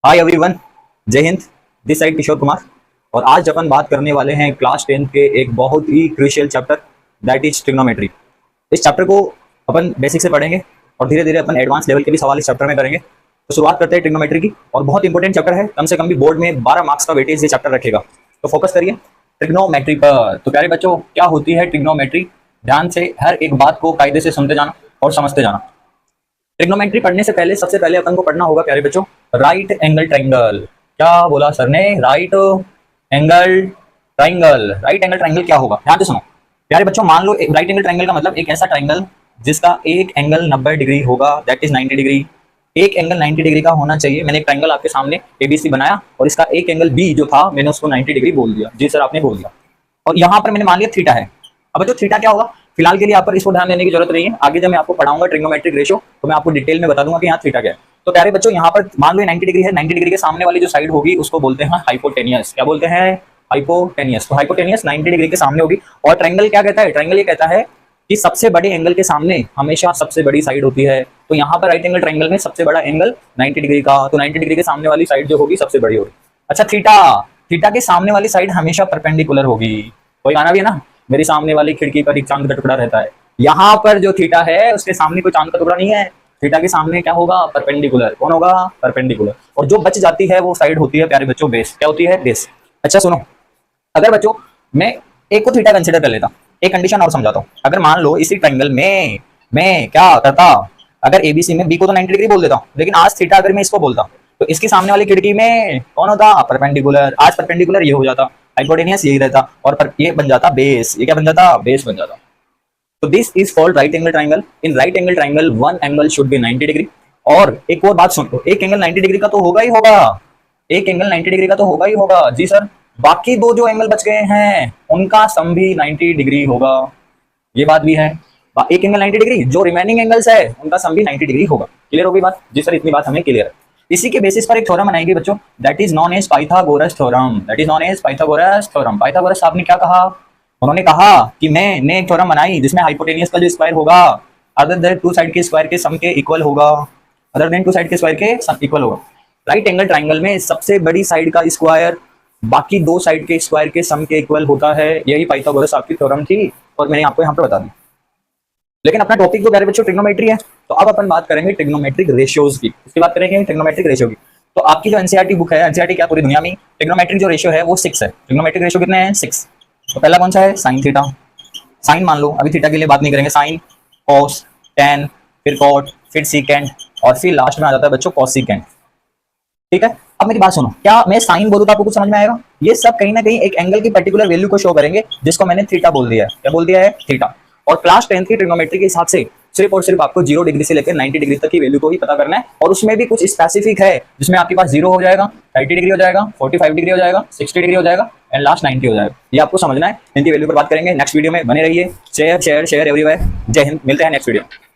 Hi everyone, जय Hind. This side Kishore Kumar. और आज अपन बात करने वाले हैं क्लास 10 के एक बहुत ही crucial chapter, that is trigonometry. इस चैप्टर को अपन बेसिक से पढ़ेंगे और धीरे धीरे अपन एडवांस लेवल के भी सवाल इस चैप्टर में करेंगे। तो शुरुआत करते हैं ट्रिग्नोमेट्री की। और बहुत इंपॉर्टेंट चैप्टर है, कम से कम भी बोर्ड में 12 मार्क्स का वेटेज ये चैप्टर रखेगा। तो फोकस करिए ट्रिग्नोमेट्री पर। तो प्यारे बच्चों, क्या होती है ट्रिग्नोमेट्री? ध्यान से हर एक बात को कायदे से सुनते जाना और समझते जाना। ट्रिग्नोमेट्री पढ़ने से पहले सबसे पहले अपन को पढ़ना होगा प्यारे बच्चों राइट एंगल ट्राइंगल। क्या बोला सर ने? Right angle triangle. Right angle triangle क्या होगा? ध्यान से सुनो प्यारे बच्चों। मान लो राइट एंगल ट्राइंगल का मतलब एक ऐसा ट्राइंगल जिसका एक एंगल 90 डिग्री होगा, दैट इज 90 डिग्री। एक एंगल 90 डिग्री का होना चाहिए। मैंने एक ट्राइंगल आपके सामने एबीसी बनाया और इसका एक एंगल बी जो था मैंने उसको 90 डिग्री बोल दिया। जी सर, आपने बोल दिया। और यहाँ पर मैंने मान लिया थीटा है। अब जो थीटा क्या होगा, फिलहाल के लिए आप पर इसको ध्यान देने की जरूरत नहीं है। आगे जब मैं आपको पढ़ाऊंगा ट्रिग्नोमेट्रिक रेशियो तो मैं आपको डिटेल में बता दूंगा कि यहाँ थीटा क्या है। तो प्यारे बच्चों, यहाँ पर मान लो 90 डिग्री है। 90 डिग्री के सामने वाली जो साइड होगी उसको बोलते हैं हाइपोटेनियस। क्या बोलते हैं? हाइपोटेनियस। तो हाइपोटेनियस 90 डिग्री के सामने होगी। और ट्राइंगल क्या कहता है? ट्राइंगल ये कहता है कि सबसे बड़े एंगल के सामने हमेशा सबसे बड़ी साइड होती है। तो यहाँ पर राइट एंगल ट्राइंगल में सबसे बड़ा एंगल 90 डिग्री का, तो 90 डिग्री के सामने वाली साइड जो होगी सबसे बड़ी होगी। अच्छा, थीटा। थीटा के सामने वाली साइड हमेशा परपेंडिकुलर होगी। कोई गाना भी है ना, मेरी सामने वाली खिड़की पर एक चांद का टुकड़ा रहता है। यहाँ पर जो थीटा है उसके सामने कोई चांद का टुकड़ा नहीं है। थीटा के सामने क्या होगा? परपेंडिकुलर। कौन होगा? परपेंडिकुलर। और जो बच जाती है वो साइड होती है प्यारे बच्चों बेस। क्या होती है? बेस। अच्छा सुनो, अगर बच्चों मैं एक को थीटा कंसिडर कर लेता, एक कंडीशन और समझाता हूँ। अगर मान लो इसी ट्रायंगल में मैं क्या करता, अगर एबीसी में बी को तो 90 डिग्री बोल देता हूँ, लेकिन आज थीटा अगर मैं इसको बोलता तो इसके सामने वाली खिड़की में कौन होता? परपेंडिकुलर। आज परपेंडिकुलर ये हो जाता, हाइपोटेनियस यही रहता, और ये बन जाता बेस। ये क्या बन जाता? बेस बन जाता। तो this is called right angle triangle. In right angle triangle one angle should be 90 degree. और एक और बात सुन लो, एक एंगल 90 डिग्री का तो होगा ही होगा। एक एंगल 90 डिग्री का तो होगा ही होगा। जी सर, बाकी दो जो एंगल बच गए हैं उनका सम भी 90 डिग्री होगा। ये बात भी है। एक एंगल 90 डिग्री, जो रिमेनिंग एंगल्स है उनका सम भी 90 डिग्री होगा। क्लियर होगी बात? जी सर, इतनी बात हमें क्लियर है। इसी के बेसिस पर एक थ्योरम बनाएंगे बच्चों, that is known as Pythagoras theorem. That is known as Pythagoras theorem. Pythagoras साहब ने क्या कहा? उन्होंने कहा कि मैंने एक थ्योरम बनाई जिसमें हाइपोटेनियस का जो स्क्वायर होगा अदर देन टू साइड के स्क्वायर के सम के इक्वल होगा। अदर देन टू साइड के स्क्वायर के सम इक्वल होगा। राइट एंगल ट्राइंगल में सबसे बड़ी साइड का स्क्वायर बाकी दो साइड के स्क्वायर के सम के इक्वल होता है। यही पाइथागोरस साहब की थ्योरम थी और मैंने आपको यहाँ पर बता दी। लेकिन अपना टॉपिक तो प्यारे बच्चों ट्रिग्नोमेट्री है, तो अब अपन बात करेंगे ट्रिग्नोमेट्रिक रेशियोज की। इसकी बात करेंगे ट्रिग्नोमेट्रिक रेशियो की। तो आपकी जो एनसीईआरटी बुक है, एनसीईआरटी क्या पूरी दुनिया में ट्रिग्नोमेट्रिक जो रेशियो है वो 6 है। ट्रिग्नोमेट्रिक रेशियो कितने हैं? 6। तो पहला कौन सा है? Sine theta. साइन मान लो, अभी थीटा के लिए बात नहीं करेंगे। साइन, कॉस, टेन, फिर कॉट, फिर सीकेंड, और फिर लास्ट में आ जाता है बच्चों कॉस सीकेंड। ठीक है, अब मेरी बात सुनो, क्या मैं साइन बोलूं तो आपको कुछ समझ में आएगा? ये सब कहीं ना कहीं एक एंगल की पर्टिकुलर वैल्यू को शो करेंगे जिसको मैंने थीटा बोल दिया है। क्या बोल दिया है? थीटा। और क्लास 10 की ट्रिग्नोमेट्री के हिसाब से सिर्फ और सिर्फ आपको 0 डिग्री से लेकर 90 डिग्री तक की वैल्यू को ही पता करना है। और उसमें भी कुछ स्पेसिफिक है जिसमें आपके पास 0 हो जाएगा, 30 डिग्री हो जाएगा, 45 डिग्री हो जाएगा, 60 डिग्री हो जाएगा एंड लास्ट 90 हो जाएगा। ये आपको समझना है। इनकी वैल्यू पर बात करेंगे। नेक्स्ट वीडियो में बने रहिए। Share share share everywhere. जय हिंद। मिलते हैं नेक्स्ट वीडियो।